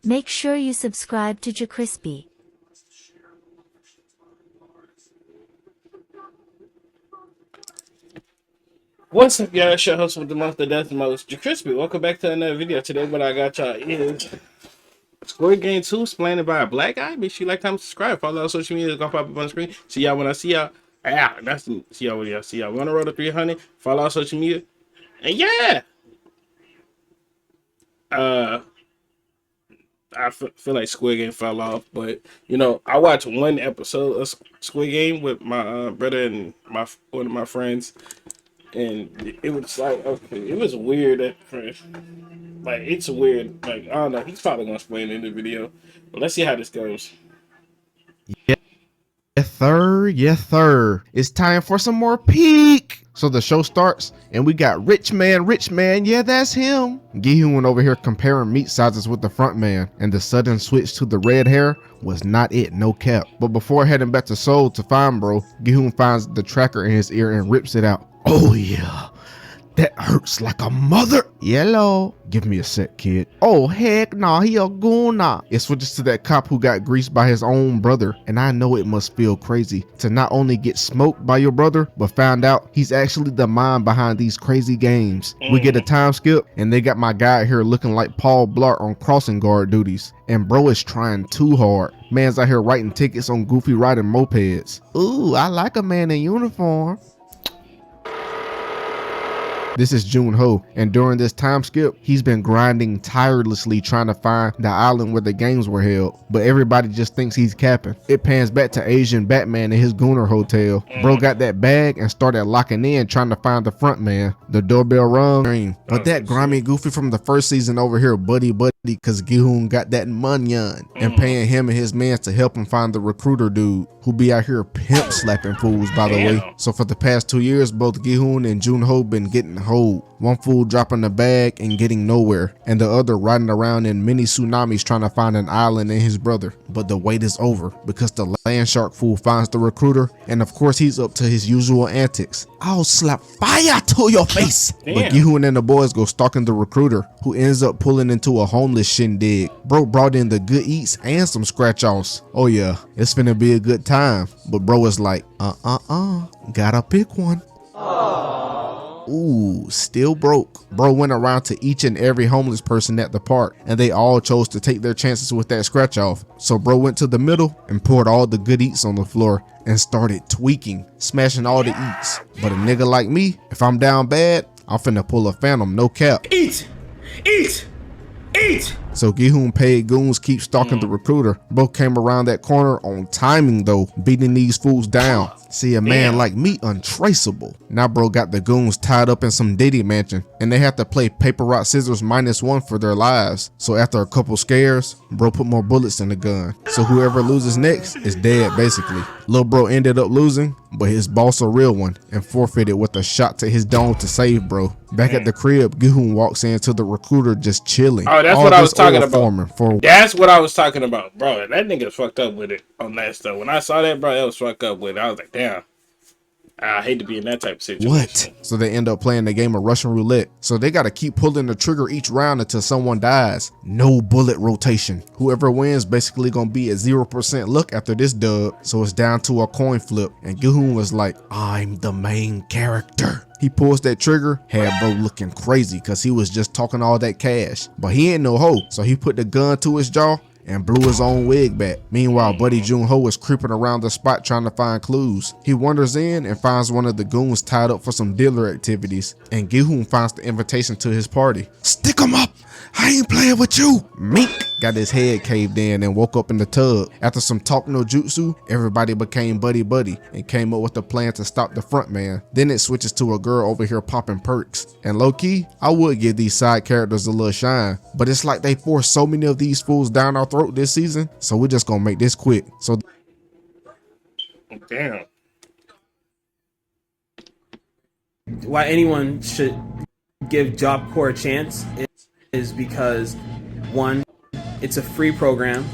Make sure you subscribe to JerCrispy. What's up, y'all? It's your host with the month of death most, JerCrispy. Welcome back to another video. Today, what I got y'all is Squid Game 2, explained by a black guy. Make sure you like, comment, subscribe. Follow our social media. It's gonna pop up on the screen. See y'all when I see y'all. That's see y'all when y'all see y'all. We on the road to 300. Follow our social media. And yeah, uh, I feel like Squid Game fell off, but you know, I watched one episode of Squid Game with my brother and one of my friends. And it was like, okay, it was weird at first. Like, it's weird. Like, I don't know. He's probably going to explain it in the video. But let's see how this goes. Yes, sir. Yes, sir. It's time for some more peek. So the show starts, and we got Rich Man. Yeah, that's him. Gi-hoon over here comparing meat sizes with the front man, and the sudden switch to the red hair was not it, no cap. But before heading back to Seoul to find bro, Gi-hoon finds the tracker in his ear and rips it out. Oh yeah. That hurts like a mother. Yellow. Give me a sec, kid. Oh, heck nah, he a goona. It switches to that cop who got greased by his own brother. And I know it must feel crazy to not only get smoked by your brother, but found out he's actually the mind behind these crazy games. We get a time skip, and they got my guy here looking like Paul Blart on crossing guard duties. And bro is trying too hard. Man's out here writing tickets on goofy riding mopeds. Ooh, I like a man in uniform. This is Jun-ho, and during this time skip, he's been grinding tirelessly trying to find the island where the games were held, but everybody just thinks he's capping. It pans back to Asian Batman in his Gooner hotel. Bro got that bag and started locking in trying to find the front man. The doorbell rung, but that grimy goofy from the first season over here, buddy, cause Gi-hoon got that money and paying him and his mans to help him find the recruiter dude who be out here pimp slapping fools, by the way. So for the past 2 years, both Gi-hoon and Jun-ho been getting hold. One fool dropping the bag and getting nowhere, and the other riding around in mini tsunamis trying to find an island and his brother. But the wait is over because the land shark fool finds the recruiter, and of course he's up to his usual antics. I'll slap fire to your face. But Gi-hoon and the boys go stalking the recruiter, who ends up pulling into a homeless shindig. Bro brought in the good eats and some scratch offs. Oh yeah, it's finna be a good time. But bro is like, gotta pick one. Ooh, still broke. Bro went around to each and every homeless person at the park, and they all chose to take their chances with that scratch off. So bro went to the middle and poured all the good eats on the floor and started tweaking, smashing all the eats. But a nigga like me, if I'm down bad, I'm finna pull a phantom, no cap. Eat! So Gi-hoon paid goons keep stalking the recruiter. Bro came around that corner on timing though, beating these fools down. See, a man like me untraceable. Now bro got the goons tied up in some Diddy mansion, and they have to play paper rock scissors -1 for their lives. So after a couple scares, bro put more bullets in the gun. So whoever loses next is dead basically. Lil bro ended up losing, but his boss a real one and forfeited with a shot to his dome to save bro. Back at the crib, Gi-hoon walks into the recruiter just chilling. Oh, that's what I was talking about. That's what I was talking about, bro. That nigga fucked up with it on that stuff. When I saw that, bro, that was fucked up with it. I was like, damn. I hate to be in that type of situation. What? So they end up playing the game of Russian roulette. So they got to keep pulling the trigger each round until someone dies. No bullet rotation. Whoever wins basically gonna be at 0% luck after this dub. So it's down to a coin flip. And Gi-hoon was like, I'm the main character. He pulls that trigger, had bro looking crazy because he was just talking all that cash. But he ain't no hoe. So he put the gun to his jaw and blew his own wig back. Meanwhile, buddy Jun-ho is creeping around the spot trying to find clues. He wanders in and finds one of the goons tied up for some dealer activities, and Gi-hoon finds the invitation to his party. Stick him up! I ain't playing with you! Mink got his head caved in and woke up in the tub. After some talk no jutsu, everybody became buddy and came up with a plan to stop the front man. Then it switches to a girl over here popping perks. And low key, I would give these side characters a little shine, but it's like they forced so many of these fools down our throat this season, so we're just gonna make this quick. So damn. Why anyone should give Job Corps a chance is because, one, it's a free program.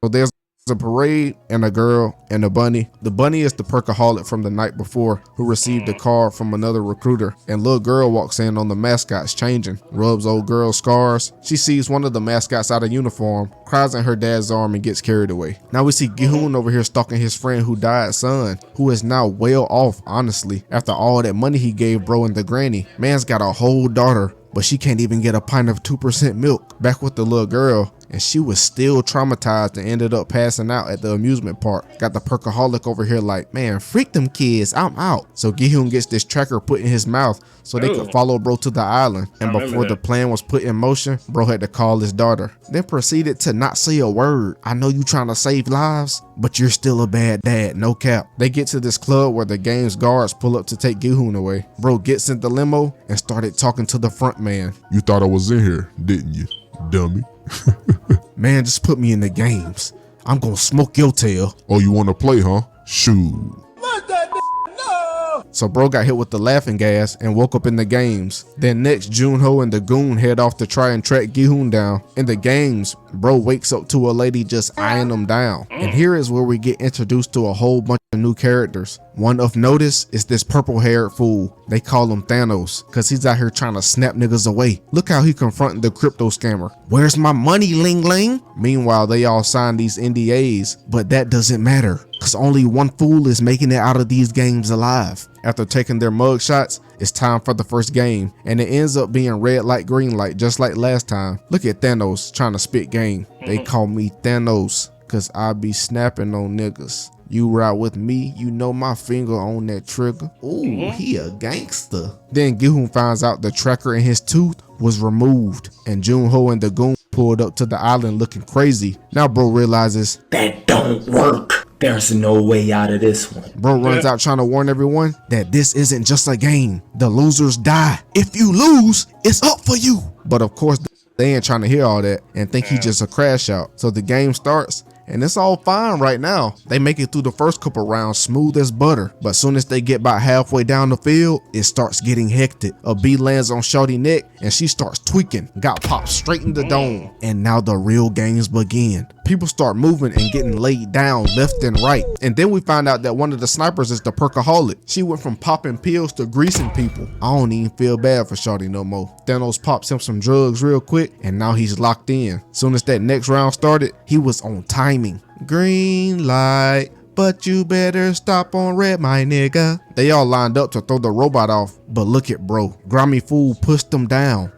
there's a parade and a girl and a bunny. The bunny is the perkaholic from the night before who received a card from another recruiter, and little girl walks in on the mascots changing, rubs old girl's scars. She sees one of the mascots out of uniform, cries in her dad's arm and gets carried away. Now we see Gi-hoon over here stalking his friend who died son, who is now well off honestly after all that money he gave bro and the granny. Man's got a whole daughter, but she can't even get a pint of 2% milk. Back with the little girl, and she was still traumatized and ended up passing out at the amusement park. Got the perkaholic over here like, man, freak them kids, I'm out. So Gi-hoon gets this tracker put in his mouth so they could follow bro to the island. And before the plan was put in motion, bro had to call his daughter. Then proceeded to not say a word. I know you trying to save lives, but you're still a bad dad, no cap. They get to this club where the game's guards pull up to take Gi-hoon away. Bro gets in the limo and started talking to the front man. You thought I was in here, didn't you, dummy? Man, just put me in the games. I'm gonna smoke your tail. Oh, you wanna play, huh? Shoot. So bro got hit with the laughing gas and woke up in the games. Then next, Junho and the goon head off to try and track Gi-hoon down. In the games, bro wakes up to a lady just eyeing him down. And here is where we get introduced to a whole bunch of new characters. One of notice is this purple haired fool. They call him Thanos because he's out here trying to snap niggas away. Look how he confronting the crypto scammer. Where's my money, Ling Ling? Meanwhile, they all signed these NDAs, but that doesn't matter because only one fool is making it out of these games alive. After taking their mug shots, it's time for the first game, and it ends up being red light, green light, just like last time. Look at Thanos trying to spit game. They call me Thanos because I be snapping on niggas. You ride with me, you know my finger on that trigger. Ooh, he a gangster. Then Gi-hoon finds out the tracker in his tooth was removed, and Junho and the goon pulled up to the island looking crazy. Now bro realizes that don't work. There's no way out of this one. Bro runs out trying to warn everyone that this isn't just a game. The losers die. If you lose, it's up for you. But of course, they ain't trying to hear all that and think he's just a crash out. So the game starts, and it's all fine right now. They make it through the first couple rounds smooth as butter, but soon as they get about halfway down the field, it starts getting hectic. A bee lands on Shorty's neck and she starts tweaking, got popped straight in the dome. And now the real games begin. People start moving and getting laid down left and right. And then we find out that one of the snipers is the perkaholic. She went from popping pills to greasing people. I don't even feel bad for Shorty no more. Thanos pops him some drugs real quick and now he's locked in. Soon as that next round started, he was on timing. Green light, but you better stop on red, my nigga. They all lined up to throw the robot off, but look at bro. Grimy fool pushed them down.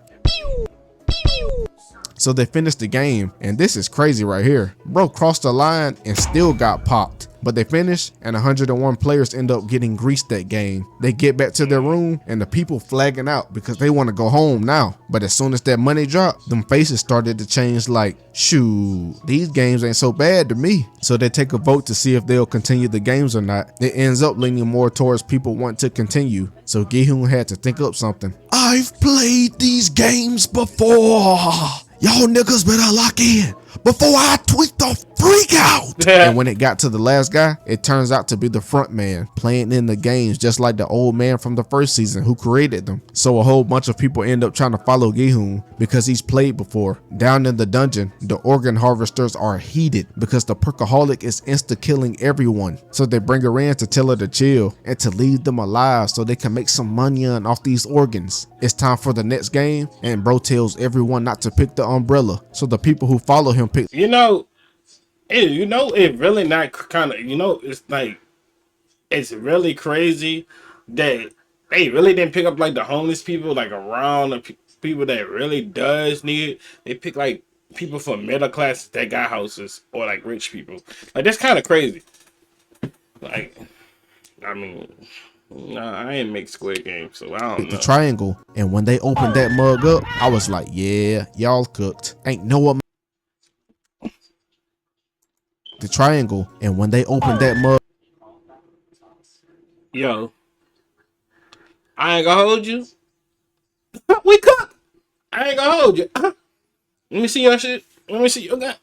So they finished the game, and this is crazy right here. Bro crossed the line and still got popped. But they finish, and 101 players end up getting greased that game. They get back to their room, and the people flagging out because they want to go home now. But as soon as that money dropped, them faces started to change like, shoot, these games ain't so bad to me. So they take a vote to see if they'll continue the games or not. It ends up leaning more towards people want to continue. So Gi-hoon had to think up something. I've played these games before. Y'all niggas better lock in before I tweet the freak out. And when it got to the last guy, it turns out to be the front man playing in the games just like the old man from the first season who created them. So a whole bunch of people end up trying to follow Gi-hoon because he's played before. Down in the dungeon, the organ harvesters are heated because the perkaholic is insta-killing everyone. So they bring her in to tell her to chill and to leave them alive so they can make some money on off these organs. It's time for the next game, and bro tells everyone not to pick the umbrella. So the people who follow him pick. It really not kind of, it's like, it's really crazy that they really didn't pick up like the homeless people, like around the people that really does need it. They pick like people from middle class that got houses or like rich people. Like that's kind of crazy. Like, I mean, nah, I ain't make Squid Game, so I don't know. The triangle, and when they opened that mug up, I was like, yeah, y'all cooked. Ain't no the triangle, and when they opened that mug, yo, I ain't gonna hold you. We cook. I ain't gonna hold you. Let me see your shit. Let me see your gun.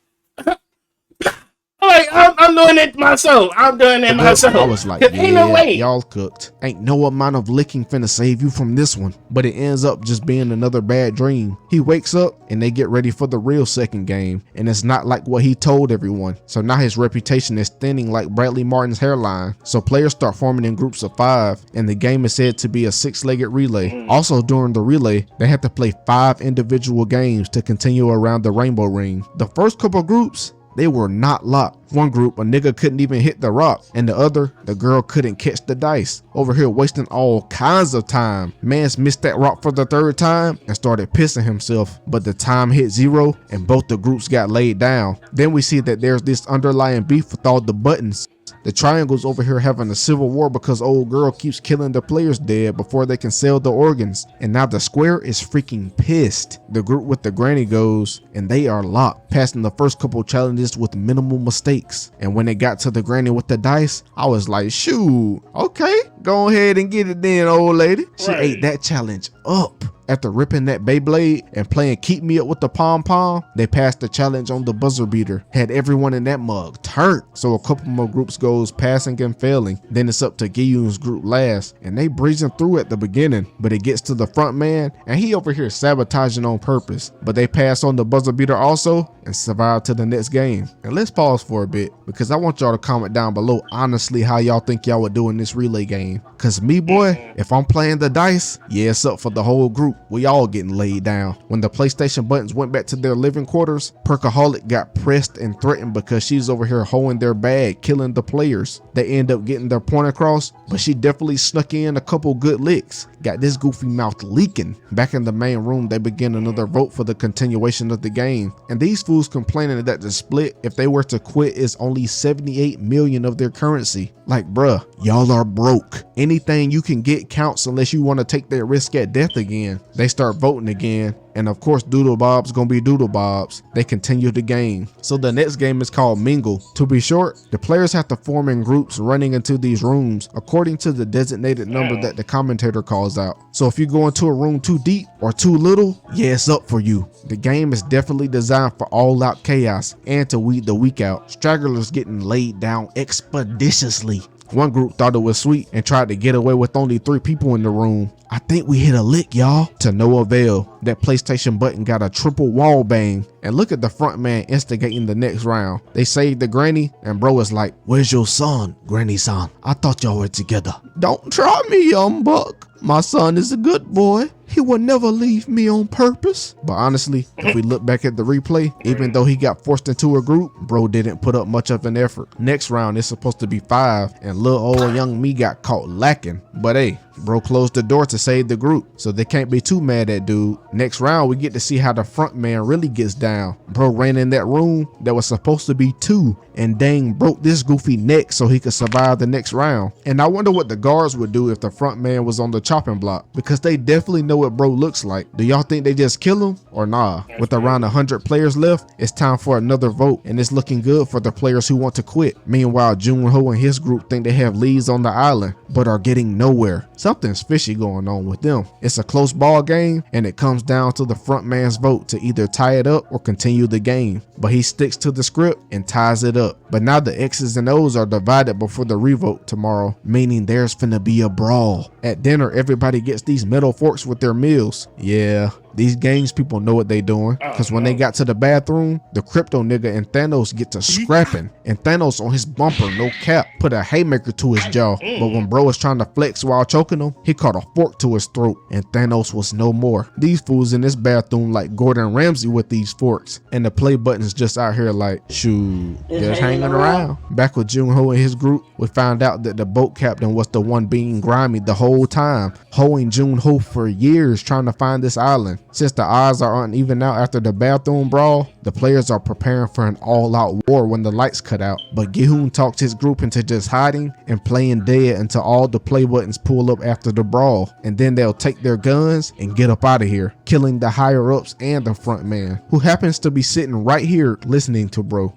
I'm doing it myself. I'm doing it myself. I was like, Ain't no yeah, way. y'all cooked. Ain't no amount of licking finna save you from this one. But it ends up just being another bad dream. He wakes up and they get ready for the real second game. And it's not like what he told everyone. So now his reputation is thinning like Bradley Martin's hairline. So players start forming in groups of 5. And the game is said to be a 6-legged relay. Also during the relay, they have to play 5 individual games to continue around the rainbow ring. The first couple groups, they were not locked. One group, a nigga couldn't even hit the rock, and the other, the girl couldn't catch the dice. Over here wasting all kinds of time. Mans missed that rock for the 3rd time and started pissing himself, but the time hit 0 and both the groups got laid down. Then we see that there's this underlying beef with all the buttons. The triangle's over here having a civil war because old girl keeps killing the players dead before they can sell the organs. And now the square is freaking pissed. The group with the granny goes and they are locked, passing the first couple challenges with minimal mistakes. And when it got to the granny with the dice, I was like, shoot, okay, go ahead and get it then, old lady. She ate that challenge up. After ripping that Beyblade and playing keep me up with the pom-pom, they passed the challenge on the buzzer beater. Had everyone in that mug turned. So a couple more groups goes passing and failing. Then it's up to Giyun's group last. And they breezing through at the beginning. But it gets to the front man and he over here sabotaging on purpose. But they pass on the buzzer beater also and survive to the next game. And let's pause for a bit because I want y'all to comment down below honestly how y'all think y'all would do in this relay game. Cause me boy, if I'm playing the dice, yeah, it's up for the whole group. We all getting laid down. When the PlayStation buttons went back to their living quarters, Perkaholic got pressed and threatened because she's over here holding their bag, killing the players. They end up getting their point across, but she definitely snuck in a couple good licks. Got this goofy mouth leaking. Back in the main room, they begin another vote for the continuation of the game. And these fools complaining that the split, if they were to quit, is only 78 million of their currency. Like, bruh, y'all are broke. Anything you can get counts unless you want to take that risk at death again. They start voting again. And of course, Doodle Bob's gonna be Doodle Bob's. They continue the game. So the next game is called Mingle. To be short, the players have to form in groups running into these rooms according to the designated number that the commentator calls out. So if you go into a room too deep or too little, yeah, it's up for you. The game is definitely designed for all out chaos and to weed the weak out. Stragglers getting laid down expeditiously. One group thought it was sweet and tried to get away with only 3 people in the room. I think we hit a lick, y'all. To no avail. That PlayStation button got a triple wall bang. And look at the front man instigating the next round. They saved the granny and bro is like, where's your son, granny-san? I thought y'all were together. Don't try me, young buck. My son is a good boy. He would never leave me on purpose. But honestly, if we look back at the replay, even though he got forced into a group, bro didn't put up much of an effort. Next round is supposed to be 5 and little old young me got caught lacking. But hey, bro closed the door to save the group, so they can't be too mad at dude. Next round, we get to see how the front man really gets down. Bro ran in that room that was supposed to be 2 and dang broke this goofy neck so he could survive the next round. And I wonder what the guards would do if the front man was on the chopping block, because they definitely know what bro looks like. Do y'all think they just kill him or nah? With around 100 players left, it's time for another vote and it's looking good for the players who want to quit. Meanwhile, Junho and his group think they have leads on the island but are getting nowhere. Something's fishy going on with them. It's a close ball game and it comes down to the front man's vote to either tie it up or continue the game. But he sticks to the script and ties it up. But now the X's and O's are divided before the revote tomorrow, meaning there's finna be a brawl. At dinner, everybody gets these metal forks with their meals. Yeah, these games people know what they doing, because when they got to the bathroom, the crypto nigga and Thanos get to scrapping, and Thanos on his bumper, no cap, put a haymaker to his jaw. But when bro was trying to flex while choking him, he caught a fork to his throat and Thanos was no more. These fools in this bathroom like Gordon Ramsay with these forks, and the play button's just out here like, shoot, just hanging around. Back with Junho and his group, we found out that the boat captain was the one being grimy the whole time, hoeing Junho for years trying to find this island. Since the odds are uneven out after the bathroom brawl, the players are preparing for an all-out war when the lights cut out. But Gi-hoon talks his group into just hiding and playing dead until all the play buttons pull up after the brawl, and then they'll take their guns and get up out of here, killing the higher ups and the front man, who happens to be sitting right here listening to bro.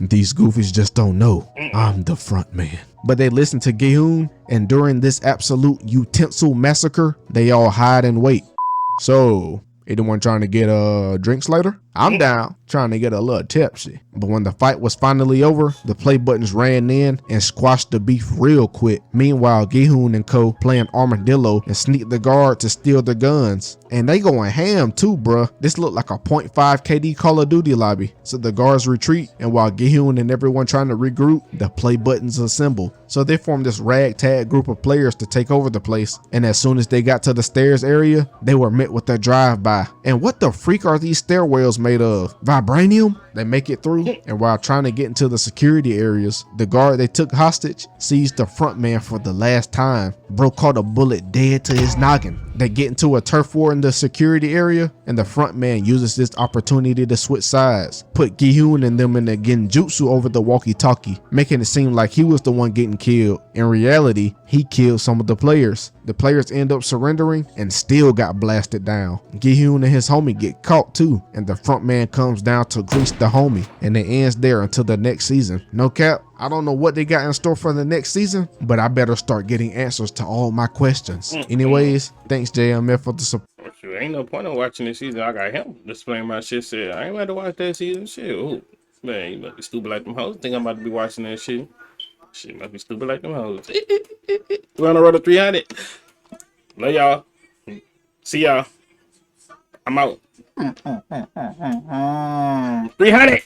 These goofies just don't know I'm the front man. But they listen to Gi-hoon, and during this absolute utensil massacre, they all hide and wait. So, anyone trying to get drinks later? I'm down, trying to get a little tipsy. But when the fight was finally over, the play buttons ran in and squashed the beef real quick. Meanwhile, Gihoon and co playing armadillo and sneak the guard to steal the guns. And they going ham too, bruh. This looked like a .5 KD Call of Duty lobby. So the guards retreat, and while Gihoon and everyone trying to regroup, the play buttons assemble. So they formed this ragtag group of players to take over the place. And as soon as they got to the stairs area, they were met with a drive-by. And what the freak are these stairwells made of? Vibranium? They make it through, and while trying to get into the security areas, the guard they took hostage sees the front man for the last time. Bro caught a bullet dead to his noggin. They get into a turf war in the security area, and the front man uses this opportunity to switch sides, put Gihoon and them in the genjutsu over the walkie-talkie, making it seem like he was the one getting killed. In reality, he killed some of the players. The players end up surrendering and still got blasted down. Gihoon and his homie get caught too, and the front man comes down to grease the homie, and it ends there until the next season. No cap, I don't know what they got in store for the next season, but I better start getting answers to all my questions. Anyways, thanks JMF for the support. Shoot, ain't no point in watching this season. I got him displaying my shit. Said I ain't about to watch that season. Shit, ooh, man, you must be stupid like them hoes. Think I'm about to be watching that shit. Shit must be stupid like them hoes. We're on the road to 300. Love y'all. See y'all. I'm out. 300.